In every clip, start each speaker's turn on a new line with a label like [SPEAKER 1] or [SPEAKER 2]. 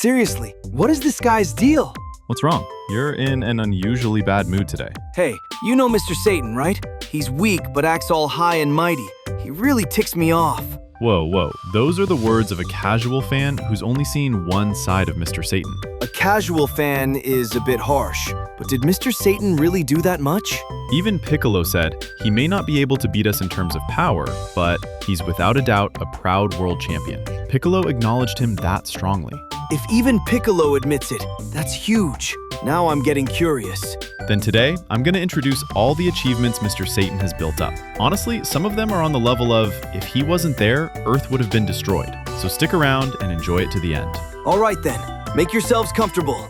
[SPEAKER 1] seriously, what is this guy's deal?
[SPEAKER 2] What's wrong? You're in an unusually bad mood today.
[SPEAKER 1] Hey, you know Mr. Satan, right? He's weak but acts all high and mighty. He really ticks me off.
[SPEAKER 2] Whoa. Those are the words of a casual fan who's only seen one side of Mr. Satan.
[SPEAKER 1] A casual fan is a bit harsh, but did Mr. Satan really do that much?
[SPEAKER 2] Even Piccolo said he may not be able to beat us in terms of power, but he's without a doubt a proud world champion. Piccolo acknowledged him that strongly.
[SPEAKER 1] If even Piccolo admits it, that's huge. Now I'm getting curious.
[SPEAKER 2] Then today, I'm going to introduce all the achievements Mr. Satan has built up. Honestly, some of them are on the level of, if he wasn't there, Earth would have been destroyed. So stick around and enjoy it to the end.
[SPEAKER 1] All right then, make yourselves comfortable.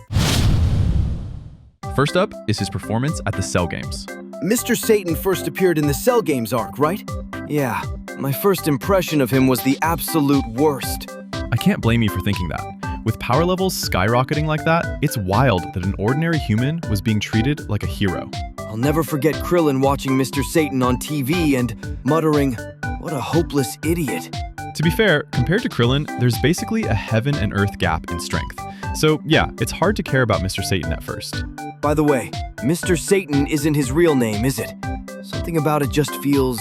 [SPEAKER 2] First up is his performance at the Cell Games.
[SPEAKER 1] Mr. Satan first appeared in the Cell Games arc, right? Yeah, my first impression of him was the absolute worst.
[SPEAKER 2] I can't blame you for thinking that. With power levels skyrocketing like that, it's wild that an ordinary human was being treated like a hero.
[SPEAKER 1] I'll never forget Krillin watching Mr. Satan on TV and muttering, "What a hopeless idiot."
[SPEAKER 2] To be fair, compared to Krillin, there's basically a heaven and earth gap in strength. So yeah, it's hard to care about Mr. Satan at first.
[SPEAKER 1] By the way, Mr. Satan isn't his real name, is it? Something about it just feels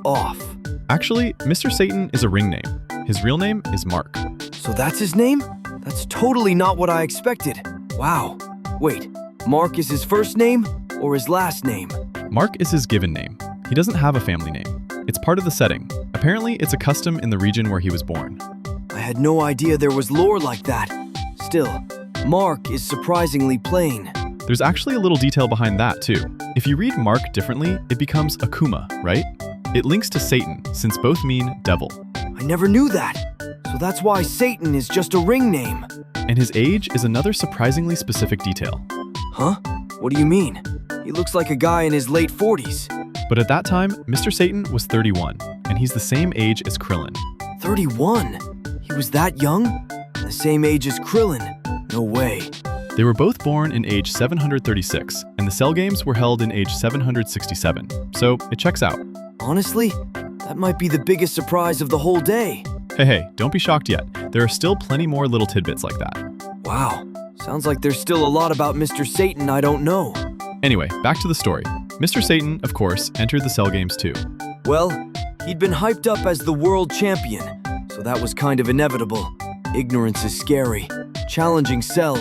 [SPEAKER 1] off.
[SPEAKER 2] Actually, Mr. Satan is a ring name. His real name is Mark.
[SPEAKER 1] So that's his name? That's totally not what I expected. Wow. Wait, Mark is his first name or his last name?
[SPEAKER 2] Mark is his given name. He doesn't have a family name. It's part of the setting. Apparently, it's a custom in the region where he was born.
[SPEAKER 1] I had no idea there was lore like that. Still, Mark is surprisingly plain.
[SPEAKER 2] There's actually a little detail behind that, too. If you read Mark differently, it becomes Akuma, right? It links to Satan, since both mean devil.
[SPEAKER 1] I never knew that. So that's why Satan is just a ring name.
[SPEAKER 2] And his age is another surprisingly specific detail.
[SPEAKER 1] Huh? What do you mean? He looks like a guy in his late 40s.
[SPEAKER 2] But at that time, Mr. Satan was 31, and he's the same age as Krillin.
[SPEAKER 1] 31? He was that young? The same age as Krillin? No way.
[SPEAKER 2] They were both born in age 736, and the Cell Games were held in age 767, so it checks out.
[SPEAKER 1] Honestly, that might be the biggest surprise of the whole day.
[SPEAKER 2] Hey, don't be shocked yet. There are still plenty more little tidbits like that.
[SPEAKER 1] Wow, sounds like there's still a lot about Mr. Satan I don't know.
[SPEAKER 2] Anyway, back to the story. Mr. Satan, of course, entered the Cell Games too.
[SPEAKER 1] Well, he'd been hyped up as the world champion, so that was kind of inevitable. Ignorance is scary. Challenging Cell,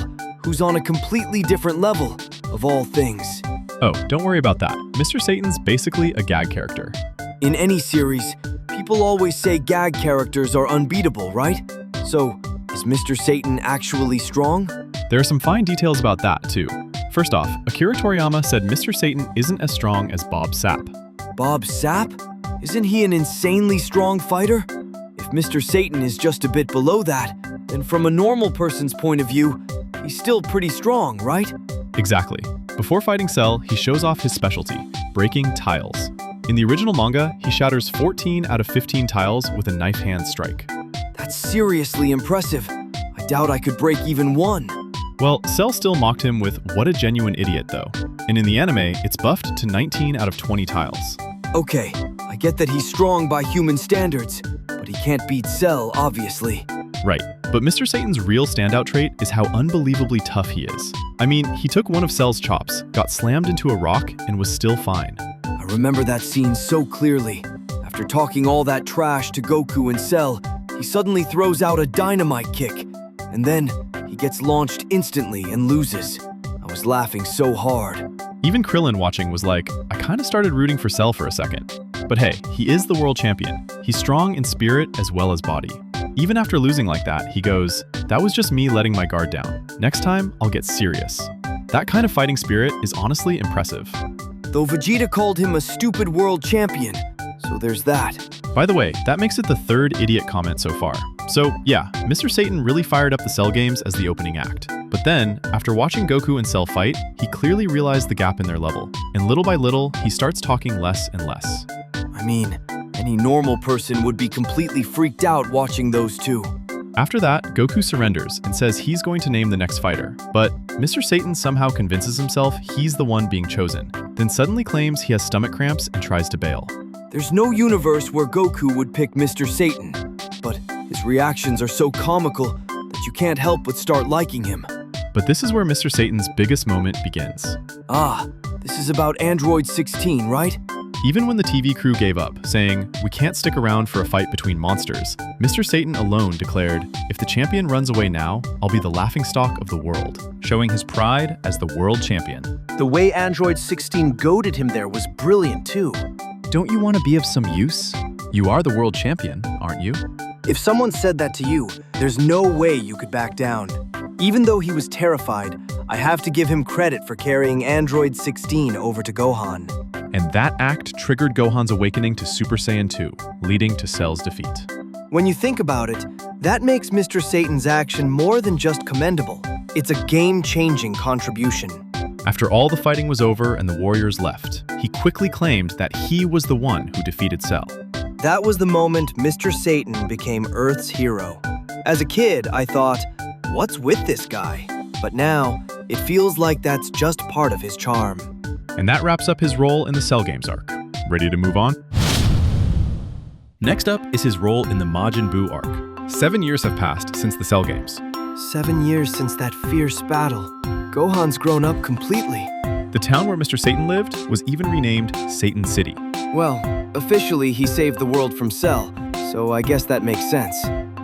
[SPEAKER 1] who's on a completely different level, of all things.
[SPEAKER 2] Oh, don't worry about that. Mr. Satan's basically a gag character.
[SPEAKER 1] In any series, people always say gag characters are unbeatable, right? So, is Mr. Satan actually strong?
[SPEAKER 2] There are some fine details about that, too. First off, Akira Toriyama said Mr. Satan isn't as strong as Bob Sapp.
[SPEAKER 1] Bob Sapp? Isn't he an insanely strong fighter? If Mr. Satan is just a bit below that, then from a normal person's point of view, he's still pretty strong, right?
[SPEAKER 2] Exactly. Before fighting Cell, he shows off his specialty, breaking tiles. In the original manga, he shatters 14 out of 15 tiles with a knife hand strike.
[SPEAKER 1] That's seriously impressive. I doubt I could break even one.
[SPEAKER 2] Well, Cell still mocked him with "what a genuine idiot," though. And in the anime, it's buffed to 19 out of 20 tiles.
[SPEAKER 1] Okay, I get that he's strong by human standards, but he can't beat Cell, obviously.
[SPEAKER 2] Right, but Mr. Satan's real standout trait is how unbelievably tough he is. I mean, he took one of Cell's chops, got slammed into a rock, and was still fine.
[SPEAKER 1] I remember that scene so clearly. After talking all that trash to Goku and Cell, he suddenly throws out a dynamite kick, and then he gets launched instantly and loses. I was laughing so hard.
[SPEAKER 2] Even Krillin watching was like, I kinda started rooting for Cell for a second. But hey, he is the world champion. He's strong in spirit as well as body. Even after losing like that, he goes, "That was just me letting my guard down. Next time, I'll get serious." That kind of fighting spirit is honestly impressive.
[SPEAKER 1] Though Vegeta called him a stupid world champion, so there's that.
[SPEAKER 2] By the way, that makes it the third idiot comment so far. So yeah, Mr. Satan really fired up the Cell Games as the opening act. But then, after watching Goku and Cell fight, he clearly realized the gap in their level. And little by little, he starts talking less and less.
[SPEAKER 1] I mean, any normal person would be completely freaked out watching those two.
[SPEAKER 2] After that, Goku surrenders and says he's going to name the next fighter. But Mr. Satan somehow convinces himself he's the one being chosen, then suddenly claims he has stomach cramps and tries to bail.
[SPEAKER 1] There's no universe where Goku would pick Mr. Satan, but his reactions are so comical that you can't help but start liking him.
[SPEAKER 2] But this is where Mr. Satan's biggest moment begins.
[SPEAKER 1] Ah, this is about Android 16, right?
[SPEAKER 2] Even when the TV crew gave up, saying, "We can't stick around for a fight between monsters," Mr. Satan alone declared, "If the champion runs away now, I'll be the laughingstock of the world," showing his pride as the world champion.
[SPEAKER 3] The way Android 16 goaded him there was brilliant too.
[SPEAKER 2] Don't you want to be of some use? You are the world champion, aren't you?
[SPEAKER 3] If someone said that to you, there's no way you could back down. Even though he was terrified, I have to give him credit for carrying Android 16 over to Gohan.
[SPEAKER 2] And that act triggered Gohan's awakening to Super Saiyan 2, leading to Cell's defeat.
[SPEAKER 3] When you think about it, that makes Mr. Satan's action more than just commendable. It's a game-changing contribution.
[SPEAKER 2] After all the fighting was over and the warriors left, he quickly claimed that he was the one who defeated Cell.
[SPEAKER 3] That was the moment Mr. Satan became Earth's hero. As a kid, I thought, what's with this guy? But now, it feels like that's just part of his charm.
[SPEAKER 2] And that wraps up his role in the Cell Games arc. Ready to move on? Next up is his role in the Majin Buu arc. 7 years have passed since the Cell Games.
[SPEAKER 3] 7 years since that fierce battle. Gohan's grown up completely.
[SPEAKER 2] The town where Mr. Satan lived was even renamed Satan City.
[SPEAKER 3] Well, officially he saved the world from Cell, so I guess that makes sense.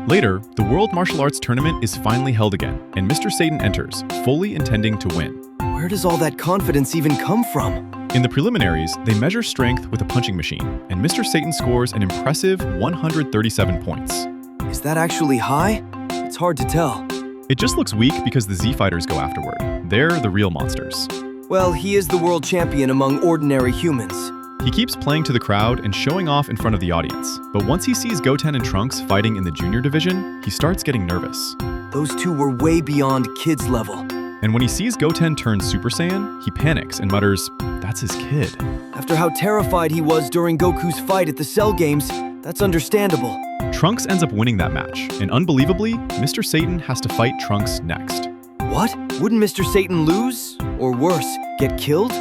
[SPEAKER 2] Later, the World Martial Arts Tournament is finally held again, and Mr. Satan enters, fully intending to win.
[SPEAKER 3] Where does all that confidence even come from?
[SPEAKER 2] In the preliminaries, they measure strength with a punching machine, and Mr. Satan scores an impressive 137 points.
[SPEAKER 3] Is that actually high? It's hard to tell.
[SPEAKER 2] It just looks weak because the Z-Fighters go afterward. They're the real monsters.
[SPEAKER 3] Well, he is the world champion among ordinary humans.
[SPEAKER 2] He keeps playing to the crowd and showing off in front of the audience. But once he sees Goten and Trunks fighting in the junior division, he starts getting nervous.
[SPEAKER 3] Those two were way beyond kids' level.
[SPEAKER 2] And when he sees Goten turn Super Saiyan, he panics and mutters, "That's his kid."
[SPEAKER 3] After how terrified he was during Goku's fight at the Cell Games, that's understandable.
[SPEAKER 2] Trunks ends up winning that match, and unbelievably, Mr. Satan has to fight Trunks next.
[SPEAKER 3] What? Wouldn't Mr. Satan lose? Or worse, get killed?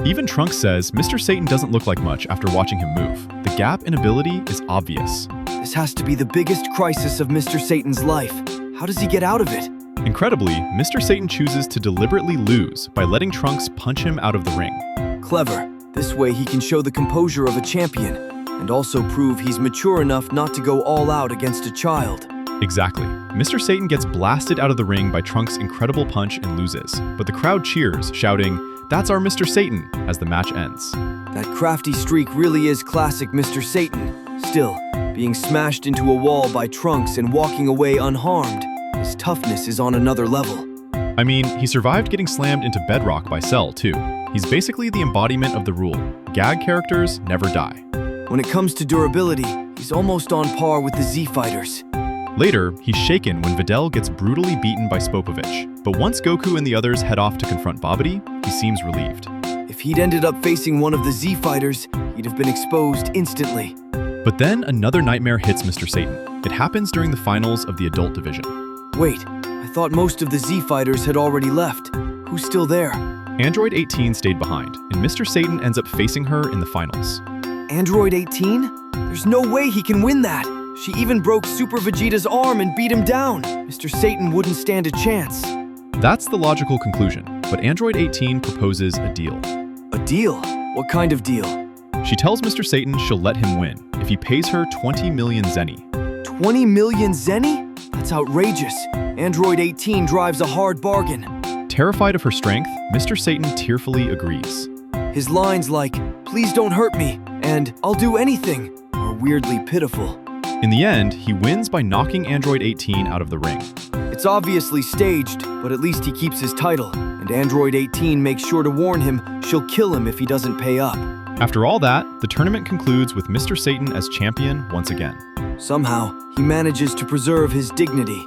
[SPEAKER 2] Even Trunks says Mr. Satan doesn't look like much after watching him move. The gap in ability is obvious.
[SPEAKER 3] This has to be the biggest crisis of Mr. Satan's life. How does he get out of it?
[SPEAKER 2] Incredibly, Mr. Satan chooses to deliberately lose by letting Trunks punch him out of the ring.
[SPEAKER 3] Clever. This way he can show the composure of a champion, and also prove he's mature enough not to go all out against a child.
[SPEAKER 2] Exactly. Mr. Satan gets blasted out of the ring by Trunks' incredible punch and loses, but the crowd cheers, shouting, "That's our Mr. Satan," as the match ends.
[SPEAKER 3] That crafty streak really is classic Mr. Satan. Still, being smashed into a wall by Trunks and walking away unharmed, his toughness is on another level.
[SPEAKER 2] I mean, he survived getting slammed into bedrock by Cell, too. He's basically the embodiment of the rule. Gag characters never die.
[SPEAKER 3] When it comes to durability, he's almost on par with the Z-Fighters.
[SPEAKER 2] Later, he's shaken when Videl gets brutally beaten by Spopovich. But once Goku and the others head off to confront Babidi, he seems relieved.
[SPEAKER 3] If he'd ended up facing one of the Z-Fighters, he'd have been exposed instantly.
[SPEAKER 2] But then another nightmare hits Mr. Satan. It happens during the finals of the adult division.
[SPEAKER 3] Wait, I thought most of the Z-Fighters had already left. Who's still there?
[SPEAKER 2] Android 18 stayed behind, and Mr. Satan ends up facing her in the finals.
[SPEAKER 3] Android 18? There's no way he can win that. She even broke Super Vegeta's arm and beat him down. Mr. Satan wouldn't stand a chance.
[SPEAKER 2] That's the logical conclusion, but Android 18 proposes a deal.
[SPEAKER 3] A deal? What kind of deal?
[SPEAKER 2] She tells Mr. Satan she'll let him win if he pays her 20 million zenny.
[SPEAKER 3] 20 million zenny? That's outrageous. Android 18 drives a hard bargain.
[SPEAKER 2] Terrified of her strength, Mr. Satan tearfully agrees.
[SPEAKER 3] His lines like, "Please don't hurt me," and "I'll do anything," are weirdly pitiful.
[SPEAKER 2] In the end, he wins by knocking Android 18 out of the ring.
[SPEAKER 3] It's obviously staged, but at least he keeps his title, and Android 18 makes sure to warn him she'll kill him if he doesn't pay up.
[SPEAKER 2] After all that, the tournament concludes with Mr. Satan as champion once again.
[SPEAKER 3] Somehow, he manages to preserve his dignity.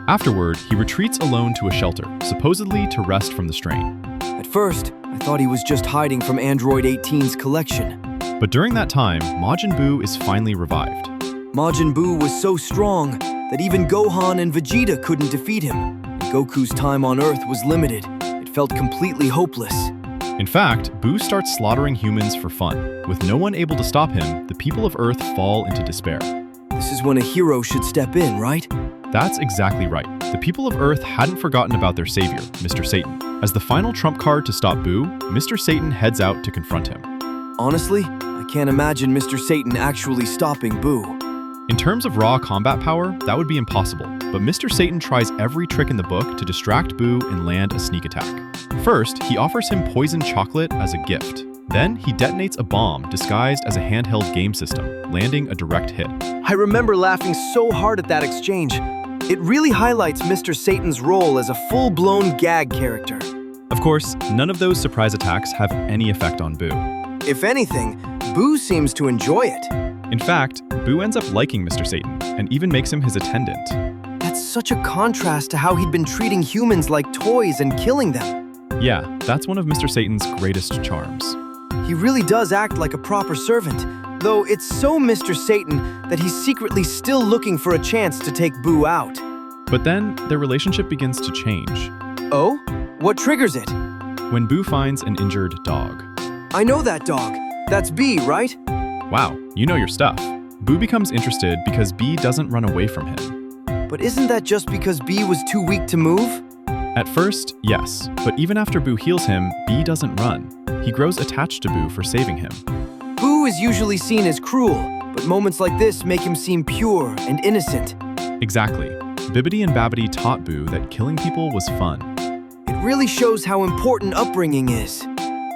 [SPEAKER 2] Afterward, he retreats alone to a shelter, supposedly to rest from the strain.
[SPEAKER 3] At first, I thought he was just hiding from Android 18's collection.
[SPEAKER 2] But during that time, Majin Buu is finally revived.
[SPEAKER 3] Majin Buu was so strong that even Gohan and Vegeta couldn't defeat him. And Goku's time on Earth was limited. It felt completely hopeless.
[SPEAKER 2] In fact, Buu starts slaughtering humans for fun. With no one able to stop him, the people of Earth fall into despair.
[SPEAKER 3] This is when a hero should step in, right?
[SPEAKER 2] That's exactly right. The people of Earth hadn't forgotten about their savior, Mr. Satan. As the final trump card to stop Boo, Mr. Satan heads out to confront him.
[SPEAKER 1] Honestly, I can't imagine Mr. Satan actually stopping Boo.
[SPEAKER 2] In terms of raw combat power, that would be impossible, but Mr. Satan tries every trick in the book to distract Boo and land a sneak attack. First, he offers him poisoned chocolate as a gift. Then, he detonates a bomb disguised as a handheld game system, landing a direct hit.
[SPEAKER 3] I remember laughing so hard at that exchange. It really highlights Mr. Satan's role as a full-blown gag character.
[SPEAKER 2] Of course, none of those surprise attacks have any effect on Boo.
[SPEAKER 3] If anything, Boo seems to enjoy it.
[SPEAKER 2] In fact, Boo ends up liking Mr. Satan and even makes him his attendant.
[SPEAKER 3] That's such a contrast to how he'd been treating humans like toys and killing them.
[SPEAKER 2] Yeah, that's one of Mr. Satan's greatest charms.
[SPEAKER 3] He really does act like a proper servant, though it's so Mr. Satan that he's secretly still looking for a chance to take Boo out.
[SPEAKER 2] But then, their relationship begins to change.
[SPEAKER 3] Oh? What triggers it?
[SPEAKER 2] When Boo finds an injured dog.
[SPEAKER 3] I know that dog. That's B, right?
[SPEAKER 2] Wow, you know your stuff. Boo becomes interested because B doesn't run away from him.
[SPEAKER 3] But isn't that just because B was too weak to move?
[SPEAKER 2] At first, yes, but even after Boo heals him, B doesn't run. He grows attached to Boo for saving him.
[SPEAKER 3] Boo is usually seen as cruel, but moments like this make him seem pure and innocent.
[SPEAKER 2] Exactly. Bibbidi and Babbidi taught Boo that killing people was fun.
[SPEAKER 3] It really shows how important upbringing is.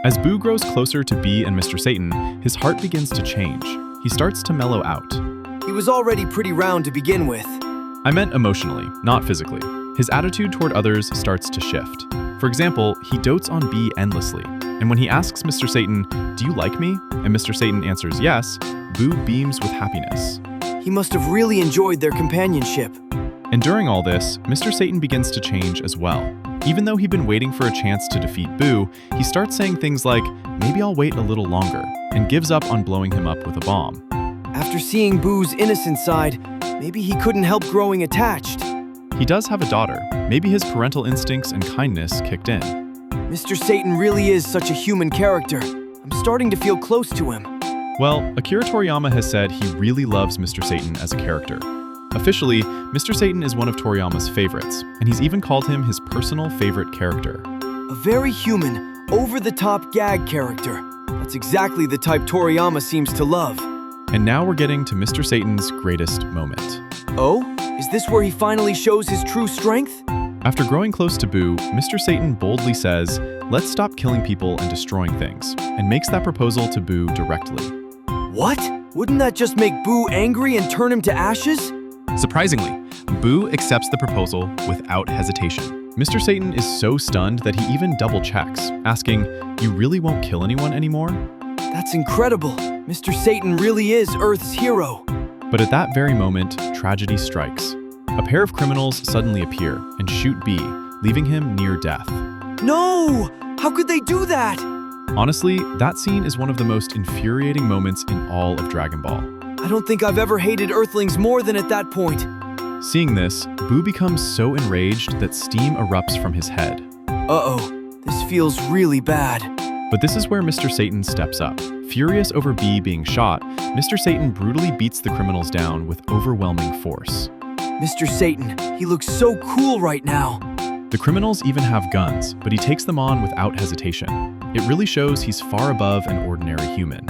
[SPEAKER 2] As Boo grows closer to B and Mr. Satan, his heart begins to change. He starts to mellow out.
[SPEAKER 3] He was already pretty round to begin with.
[SPEAKER 2] I meant emotionally, not physically. His attitude toward others starts to shift. For example, he dotes on B endlessly. And when he asks Mr. Satan, "Do you like me?" and Mr. Satan answers yes, Boo beams with happiness.
[SPEAKER 3] He must have really enjoyed their companionship.
[SPEAKER 2] And during all this, Mr. Satan begins to change as well. Even though he'd been waiting for a chance to defeat Boo, he starts saying things like, "Maybe I'll wait a little longer," and gives up on blowing him up with a bomb.
[SPEAKER 3] After seeing Boo's innocent side, maybe he couldn't help growing attached.
[SPEAKER 2] He does have a daughter. Maybe his parental instincts and kindness kicked in.
[SPEAKER 3] Mr. Satan really is such a human character. I'm starting to feel close to him.
[SPEAKER 2] Well, Akira Toriyama has said he really loves Mr. Satan as a character. Officially, Mr. Satan is one of Toriyama's favorites, and he's even called him his personal favorite character.
[SPEAKER 3] A very human, over-the-top gag character. That's exactly the type Toriyama seems to love.
[SPEAKER 2] And now we're getting to Mr. Satan's greatest moment.
[SPEAKER 3] Oh? Is this where he finally shows his true strength?
[SPEAKER 2] After growing close to Boo, Mr. Satan boldly says, "Let's stop killing people and destroying things," and makes that proposal to Boo directly.
[SPEAKER 3] What? Wouldn't that just make Boo angry and turn him to ashes?
[SPEAKER 2] Surprisingly, Boo accepts the proposal without hesitation. Mr. Satan is so stunned that he even double-checks, asking, "You really won't kill anyone anymore?"
[SPEAKER 3] That's incredible. Mr. Satan really is Earth's hero.
[SPEAKER 2] But at that very moment, tragedy strikes. A pair of criminals suddenly appear and shoot B, leaving him near death.
[SPEAKER 3] No! How could they do that?
[SPEAKER 2] Honestly, that scene is one of the most infuriating moments in all of Dragon Ball.
[SPEAKER 3] I don't think I've ever hated Earthlings more than at that point.
[SPEAKER 2] Seeing this, Boo becomes so enraged that steam erupts from his head.
[SPEAKER 3] Uh-oh, this feels really bad.
[SPEAKER 2] But this is where Mr. Satan steps up. Furious over B being shot, Mr. Satan brutally beats the criminals down with overwhelming force.
[SPEAKER 3] Mr. Satan, he looks so cool right now.
[SPEAKER 2] The criminals even have guns, but he takes them on without hesitation. It really shows he's far above an ordinary human.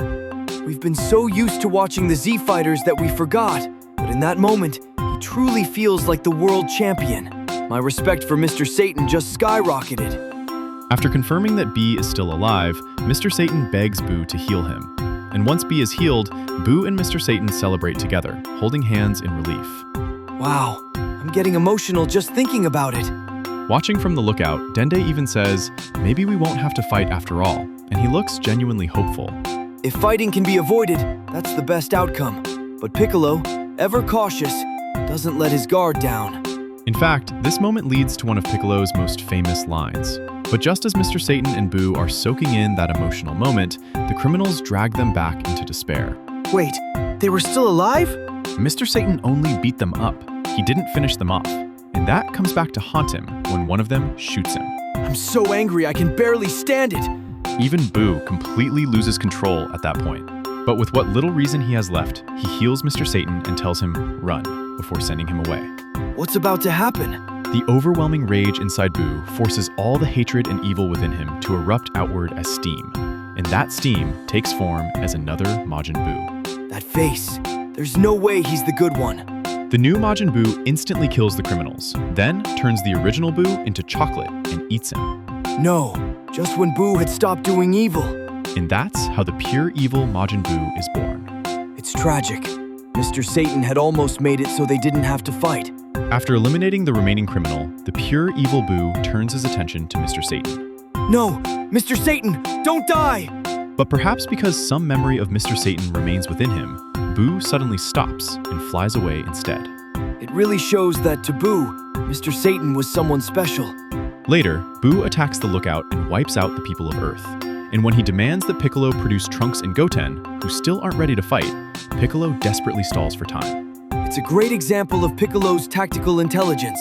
[SPEAKER 3] We've been so used to watching the Z Fighters that we forgot, but in that moment, he truly feels like the world champion. My respect for Mr. Satan just skyrocketed.
[SPEAKER 2] After confirming that B is still alive, Mr. Satan begs Boo to heal him. And once B is healed, Boo and Mr. Satan celebrate together, holding hands in relief.
[SPEAKER 3] Wow, I'm getting emotional just thinking about it.
[SPEAKER 2] Watching from the lookout, Dende even says, "Maybe we won't have to fight after all," and he looks genuinely hopeful.
[SPEAKER 3] If fighting can be avoided, that's the best outcome. But Piccolo, ever cautious, doesn't let his guard down.
[SPEAKER 2] In fact, this moment leads to one of Piccolo's most famous lines. But just as Mr. Satan and Boo are soaking in that emotional moment, the criminals drag them back into despair.
[SPEAKER 3] Wait, they were still alive?
[SPEAKER 2] Mr. Satan only beat them up. He didn't finish them off. And that comes back to haunt him when one of them shoots him.
[SPEAKER 3] I'm so angry I can barely stand it.
[SPEAKER 2] Even Boo completely loses control at that point. But with what little reason he has left, he heals Mr. Satan and tells him, "Run," before sending him away.
[SPEAKER 1] What's about to happen?
[SPEAKER 2] The overwhelming rage inside Boo forces all the hatred and evil within him to erupt outward as steam, and that steam takes form as another Majin Buu.
[SPEAKER 1] That face. There's no way he's the good one.
[SPEAKER 2] The new Majin Buu instantly kills the criminals, then turns the original Buu into chocolate and eats him.
[SPEAKER 1] No, just when Boo had stopped doing evil.
[SPEAKER 2] And that's how the pure evil Majin Buu is born.
[SPEAKER 1] It's tragic. Mr. Satan had almost made it so they didn't have to fight.
[SPEAKER 2] After eliminating the remaining criminal, the pure evil Buu turns his attention to Mr. Satan.
[SPEAKER 1] No, Mr. Satan, don't die!
[SPEAKER 2] But perhaps because some memory of Mr. Satan remains within him, Boo suddenly stops and flies away instead.
[SPEAKER 1] It really shows that to Boo, Mr. Satan was someone special.
[SPEAKER 2] Later, Boo attacks the lookout and wipes out the people of Earth. And when he demands that Piccolo produce Trunks and Goten, who still aren't ready to fight, Piccolo desperately stalls for time.
[SPEAKER 1] It's a great example of Piccolo's tactical intelligence.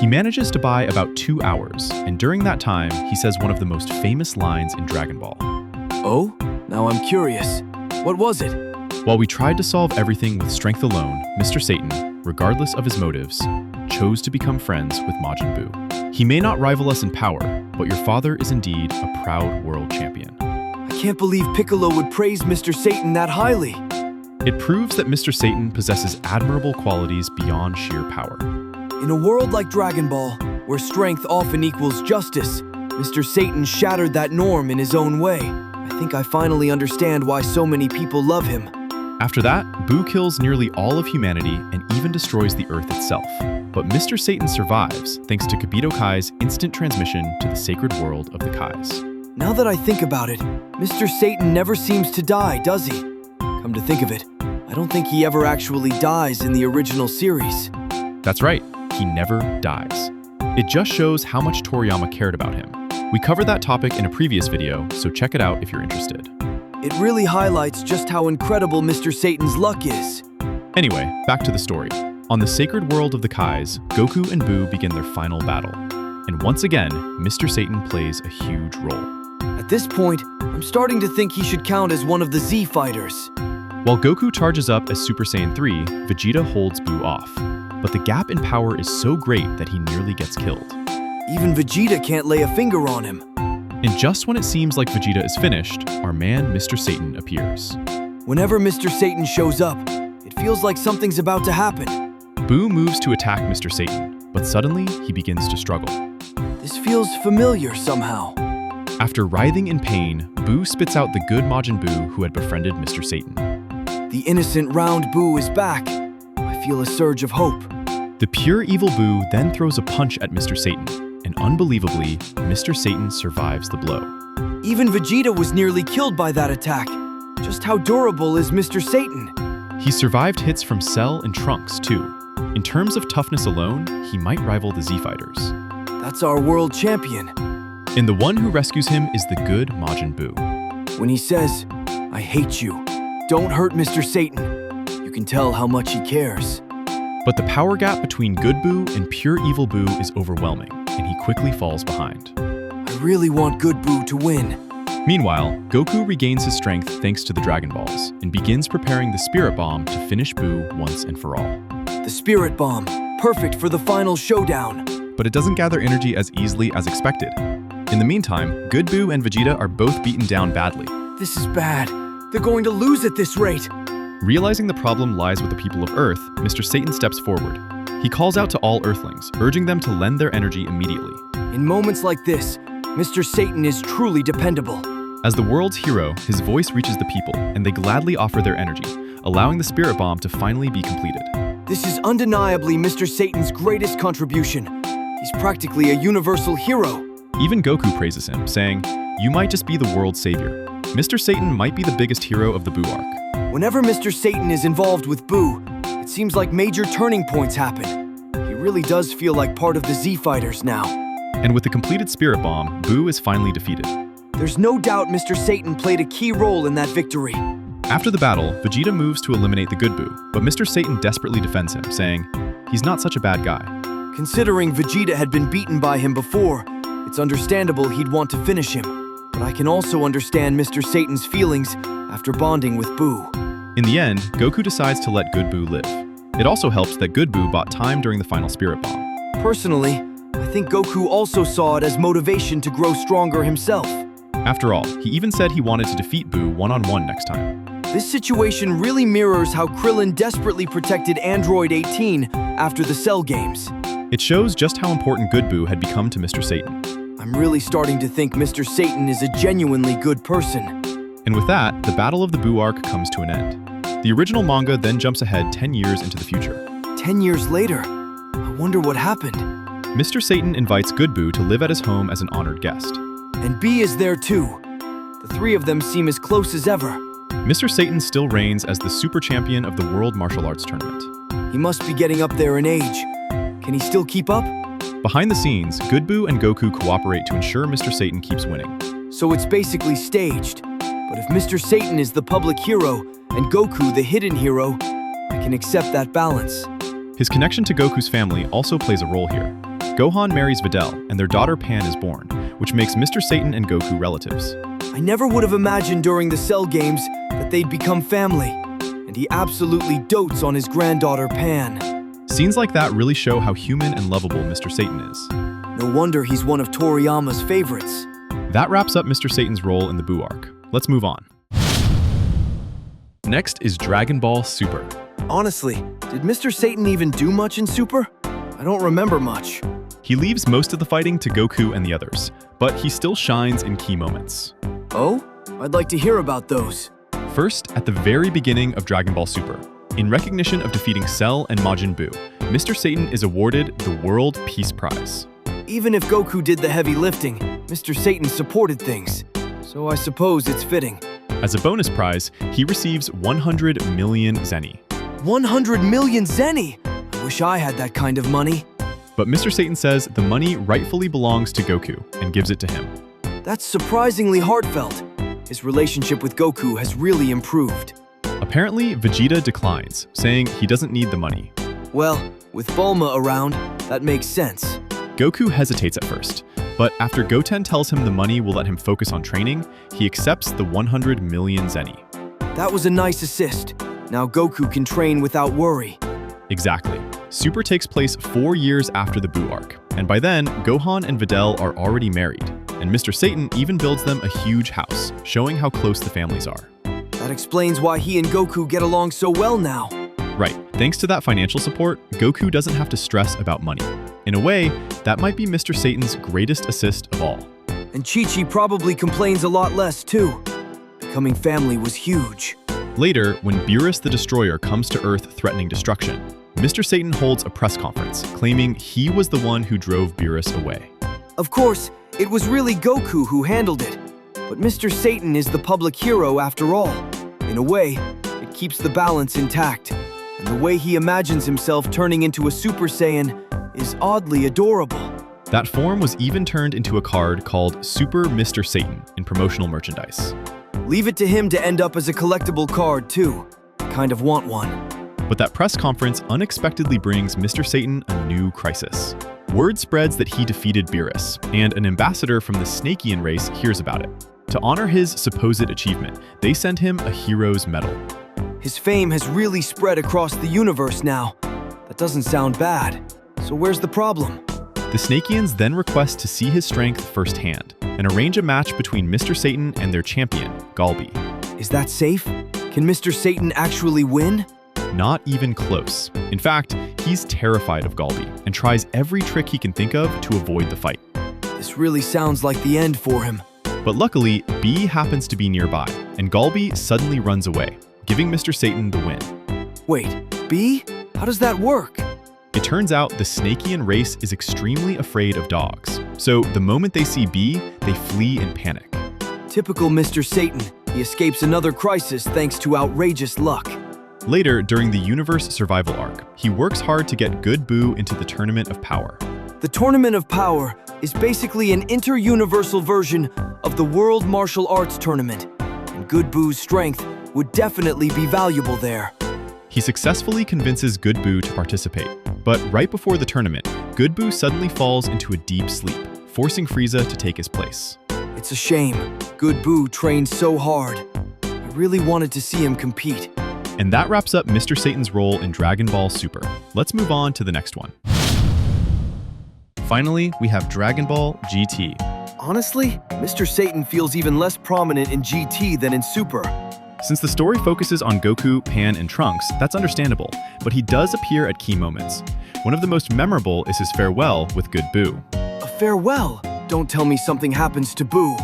[SPEAKER 2] He manages to buy about 2 hours, and during that time, he says one of the most famous lines in Dragon Ball.
[SPEAKER 1] Oh? Now I'm curious. What was it?
[SPEAKER 2] While we tried to solve everything with strength alone, Mr. Satan, regardless of his motives, chose to become friends with Majin Buu. He may not rival us in power, but your father is indeed a proud world champion.
[SPEAKER 1] I can't believe Piccolo would praise Mr. Satan that highly.
[SPEAKER 2] It proves that Mr. Satan possesses admirable qualities beyond sheer power.
[SPEAKER 1] In a world like Dragon Ball, where strength often equals justice, Mr. Satan shattered that norm in his own way. I think I finally understand why so many people love him.
[SPEAKER 2] After that, Boo kills nearly all of humanity and even destroys the Earth itself. But Mr. Satan survives thanks to Kibito Kai's instant transmission to the sacred world of the Kais.
[SPEAKER 1] Now that I think about it, Mr. Satan never seems to die, does he? Come to think of it, I don't think he ever actually dies in the original series.
[SPEAKER 2] That's right, he never dies. It just shows how much Toriyama cared about him. We covered that topic in a previous video, so check it out if you're interested.
[SPEAKER 1] It really highlights just how incredible Mr. Satan's luck is.
[SPEAKER 2] Anyway, back to the story. On the sacred world of the Kais, Goku and Boo begin their final battle. And once again, Mr. Satan plays a huge role.
[SPEAKER 1] At this point, I'm starting to think he should count as one of the Z fighters.
[SPEAKER 2] While Goku charges up as Super Saiyan 3, Vegeta holds Boo off. But the gap in power is so great that he nearly gets killed.
[SPEAKER 1] Even Vegeta can't lay a finger on him.
[SPEAKER 2] And just when it seems like Vegeta is finished, our man Mr. Satan appears.
[SPEAKER 1] Whenever Mr. Satan shows up, it feels like something's about to happen.
[SPEAKER 2] Boo moves to attack Mr. Satan, but suddenly he begins to struggle.
[SPEAKER 1] This feels familiar somehow.
[SPEAKER 2] After writhing in pain, Boo spits out the good Majin Buu who had befriended Mr. Satan.
[SPEAKER 1] The innocent round Boo is back. I feel a surge of hope.
[SPEAKER 2] The pure evil Boo then throws a punch at Mr. Satan, and unbelievably, Mr. Satan survives the blow.
[SPEAKER 1] Even Vegeta was nearly killed by that attack. Just how durable is Mr. Satan?
[SPEAKER 2] He survived hits from Cell and Trunks, too. In terms of toughness alone, he might rival the Z Fighters.
[SPEAKER 1] That's our world champion.
[SPEAKER 2] And the one who rescues him is the good Majin Buu.
[SPEAKER 1] When he says, "I hate you, don't hurt Mr. Satan," you can tell how much he cares.
[SPEAKER 2] But the power gap between good Boo and pure evil Boo is overwhelming, and he quickly falls behind.
[SPEAKER 1] I really want good Boo to win.
[SPEAKER 2] Meanwhile, Goku regains his strength thanks to the Dragon Balls and begins preparing the Spirit Bomb to finish Boo once and for all.
[SPEAKER 1] The Spirit Bomb, perfect for the final showdown.
[SPEAKER 2] But it doesn't gather energy as easily as expected. In the meantime, good Boo and Vegeta are both beaten down badly.
[SPEAKER 1] This is bad. They're going to lose at this rate.
[SPEAKER 2] Realizing the problem lies with the people of Earth, Mr. Satan steps forward. He calls out to all Earthlings, urging them to lend their energy immediately.
[SPEAKER 1] In moments like this, Mr. Satan is truly dependable.
[SPEAKER 2] As the world's hero, his voice reaches the people, and they gladly offer their energy, allowing the Spirit Bomb to finally be completed.
[SPEAKER 1] This is undeniably Mr. Satan's greatest contribution. He's practically a universal hero.
[SPEAKER 2] Even Goku praises him, saying, "You might just be the world's savior." Mr. Satan might be the biggest hero of the Boo arc.
[SPEAKER 1] Whenever Mr. Satan is involved with Boo, it seems like major turning points happen. He really does feel like part of the Z Fighters now.
[SPEAKER 2] And with the completed Spirit Bomb, Boo is finally defeated.
[SPEAKER 1] There's no doubt Mr. Satan played a key role in that victory.
[SPEAKER 2] After the battle, Vegeta moves to eliminate the good Boo, but Mr. Satan desperately defends him, saying, "He's not such a bad guy."
[SPEAKER 1] Considering Vegeta had been beaten by him before, it's understandable he'd want to finish him. But I can also understand Mr. Satan's feelings after bonding with Boo.
[SPEAKER 2] In the end, Goku decides to let good Boo live. It also helped that Good Boo bought time during the final Spirit Bomb.
[SPEAKER 1] Personally, I think Goku also saw it as motivation to grow stronger himself.
[SPEAKER 2] After all, he even said he wanted to defeat Boo one-on-one next time.
[SPEAKER 1] This situation really mirrors how Krillin desperately protected Android 18 after the Cell games.
[SPEAKER 2] It shows just how important Good Boo had become to Mr. Satan.
[SPEAKER 1] I'm really starting to think Mr. Satan is a genuinely good person.
[SPEAKER 2] And with that, the Battle of the Boo arc comes to an end. The original manga then jumps ahead 10 years into the future.
[SPEAKER 1] 10 years later, I wonder what happened.
[SPEAKER 2] Mr. Satan invites Good Boo to live at his home as an honored guest.
[SPEAKER 1] And B is there too. The three of them seem as close as ever.
[SPEAKER 2] Mr. Satan still reigns as the super champion of the World Martial Arts Tournament.
[SPEAKER 1] He must be getting up there in age. Can he still keep up?
[SPEAKER 2] Behind the scenes, Good Boo and Goku cooperate to ensure Mr. Satan keeps winning.
[SPEAKER 1] So it's basically staged. But if Mr. Satan is the public hero and Goku the hidden hero, I can accept that balance.
[SPEAKER 2] His connection to Goku's family also plays a role here. Gohan marries Videl, and their daughter Pan is born, which makes Mr. Satan and Goku relatives.
[SPEAKER 1] I never would have imagined during the Cell games that they'd become family, and he absolutely dotes on his granddaughter Pan.
[SPEAKER 2] Scenes like that really show how human and lovable Mr. Satan is.
[SPEAKER 1] No wonder he's one of Toriyama's favorites.
[SPEAKER 2] That wraps up Mr. Satan's role in the Boo arc. Let's move on. Next is Dragon Ball Super.
[SPEAKER 1] Honestly, did Mr. Satan even do much in Super? I don't remember much.
[SPEAKER 2] He leaves most of the fighting to Goku and the others, but he still shines in key moments.
[SPEAKER 1] Oh? I'd like to hear about those.
[SPEAKER 2] First, at the very beginning of Dragon Ball Super, in recognition of defeating Cell and Majin Buu, Mr. Satan is awarded the World Peace Prize.
[SPEAKER 1] Even if Goku did the heavy lifting, Mr. Satan supported things. So I suppose it's fitting.
[SPEAKER 2] As a bonus prize, he receives 100 million zeni.
[SPEAKER 1] 100 million zeni! I wish I had that kind of money.
[SPEAKER 2] But Mr. Satan says the money rightfully belongs to Goku and gives it to him.
[SPEAKER 1] That's surprisingly heartfelt. His relationship with Goku has really improved.
[SPEAKER 2] Apparently, Vegeta declines, saying he doesn't need the money.
[SPEAKER 1] Well, with Bulma around, that makes sense.
[SPEAKER 2] Goku hesitates at first, but after Goten tells him the money will let him focus on training, he accepts the 100 million zeni.
[SPEAKER 1] That was a nice assist. Now Goku can train without worry.
[SPEAKER 2] Exactly. Super takes place 4 years after the Buu arc, and by then, Gohan and Videl are already married, and Mr. Satan even builds them a huge house, showing how close the families are.
[SPEAKER 1] That explains why he and Goku get along so well now.
[SPEAKER 2] Right. Thanks to that financial support, Goku doesn't have to stress about money. In a way, that might be Mr. Satan's greatest assist of all.
[SPEAKER 1] And Chi-Chi probably complains a lot less, too. Becoming family was huge.
[SPEAKER 2] Later, when Beerus the Destroyer comes to Earth threatening destruction, Mr. Satan holds a press conference, claiming he was the one who drove Beerus away.
[SPEAKER 1] Of course, it was really Goku who handled it. But Mr. Satan is the public hero after all. In a way, it keeps the balance intact. And the way he imagines himself turning into a Super Saiyan is oddly adorable.
[SPEAKER 2] That form was even turned into a card called Super Mr. Satan in promotional merchandise.
[SPEAKER 1] Leave it to him to end up as a collectible card, too. I kind of want one.
[SPEAKER 2] But that press conference unexpectedly brings Mr. Satan a new crisis. Word spreads that he defeated Beerus, and an ambassador from the Snakean race hears about it. To honor his supposed achievement, they send him a hero's medal.
[SPEAKER 1] His fame has really spread across the universe now. That doesn't sound bad. So where's the problem?
[SPEAKER 2] The Snakeans then request to see his strength firsthand and arrange a match between Mr. Satan and their champion, Galbi.
[SPEAKER 1] Is that safe? Can Mr. Satan actually win?
[SPEAKER 2] Not even close. In fact, he's terrified of Galbi and tries every trick he can think of to avoid the fight.
[SPEAKER 1] This really sounds like the end for him.
[SPEAKER 2] But luckily, B happens to be nearby, and Galbi suddenly runs away, giving Mr. Satan the win.
[SPEAKER 1] Wait, B? How does that work?
[SPEAKER 2] It turns out the Snakean race is extremely afraid of dogs, so the moment they see B, they flee in panic.
[SPEAKER 1] Typical Mr. Satan. He escapes another crisis thanks to outrageous luck.
[SPEAKER 2] Later, during the Universe Survival arc, he works hard to get Good Boo into the Tournament of Power.
[SPEAKER 1] The Tournament of Power is basically an inter-universal version of the World Martial Arts Tournament, and Good Boo's strength would definitely be valuable there.
[SPEAKER 2] He successfully convinces Good Boo to participate, but right before the tournament, Good Boo suddenly falls into a deep sleep, forcing Frieza to take his place.
[SPEAKER 1] It's a shame. Good Boo trained so hard. I really wanted to see him compete.
[SPEAKER 2] And that wraps up Mr. Satan's role in Dragon Ball Super. Let's move on to the next one. Finally, we have Dragon Ball GT.
[SPEAKER 1] Honestly, Mr. Satan feels even less prominent in GT than in Super.
[SPEAKER 2] Since the story focuses on Goku, Pan, and Trunks, that's understandable, but he does appear at key moments. One of the most memorable is his farewell with Good Boo.
[SPEAKER 1] A farewell? Don't tell me something happens to Boo.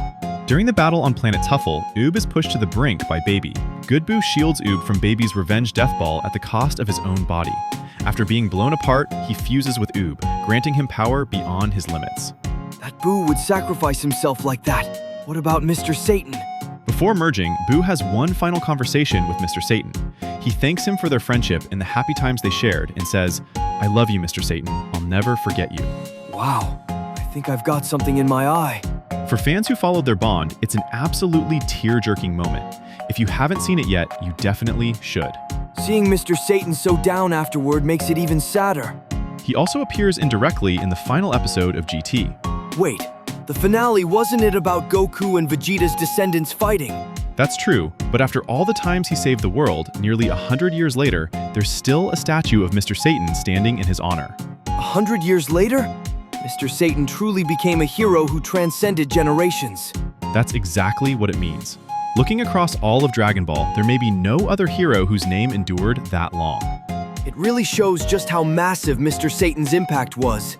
[SPEAKER 2] During the battle on planet Tuffle, Oob is pushed to the brink by Baby. Good Boo shields Oob from Baby's revenge death ball at the cost of his own body. After being blown apart, he fuses with Oob, granting him power beyond his limits.
[SPEAKER 1] That Boo would sacrifice himself like that. What about Mr. Satan?
[SPEAKER 2] Before merging, Boo has one final conversation with Mr. Satan. He thanks him for their friendship and the happy times they shared and says, "I love you, Mr. Satan. I'll never forget you."
[SPEAKER 1] Wow, I think I've got something in my eye.
[SPEAKER 2] For fans who followed their bond, it's an absolutely tear-jerking moment. If you haven't seen it yet, you definitely should.
[SPEAKER 1] Seeing Mr. Satan so down afterward makes it even sadder.
[SPEAKER 2] He also appears indirectly in the final episode of GT.
[SPEAKER 1] Wait, the finale wasn't it about Goku and Vegeta's descendants fighting?
[SPEAKER 2] That's true, but after all the times he saved the world, nearly 100 years later, there's still a statue of Mr. Satan standing in his honor.
[SPEAKER 1] 100 years later? Mr. Satan truly became a hero who transcended generations.
[SPEAKER 2] That's exactly what it means. Looking across all of Dragon Ball, there may be no other hero whose name endured that long.
[SPEAKER 1] It really shows just how massive Mr. Satan's impact was.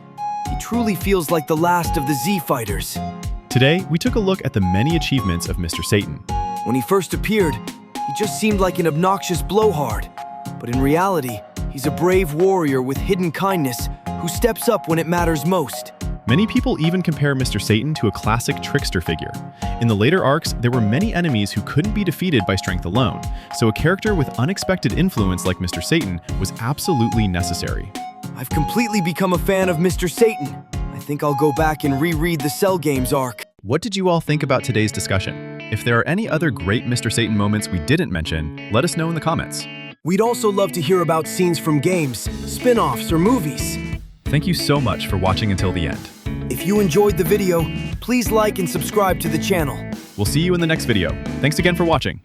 [SPEAKER 1] He truly feels like the last of the Z fighters.
[SPEAKER 2] Today, we took a look at the many achievements of Mr. Satan.
[SPEAKER 1] When he first appeared, he just seemed like an obnoxious blowhard. But in reality, he's a brave warrior with hidden kindness who steps up when it matters most.
[SPEAKER 2] Many people even compare Mr. Satan to a classic trickster figure. In the later arcs, there were many enemies who couldn't be defeated by strength alone, so a character with unexpected influence like Mr. Satan was absolutely necessary.
[SPEAKER 1] I've completely become a fan of Mr. Satan. I think I'll go back and reread the Cell Games arc.
[SPEAKER 2] What did you all think about today's discussion? If there are any other great Mr. Satan moments we didn't mention, let us know in the comments.
[SPEAKER 1] We'd also love to hear about scenes from games, spin-offs, or movies.
[SPEAKER 2] Thank you so much for watching until the end.
[SPEAKER 1] If you enjoyed the video, please like and subscribe to the channel.
[SPEAKER 2] We'll see you in the next video. Thanks again for watching.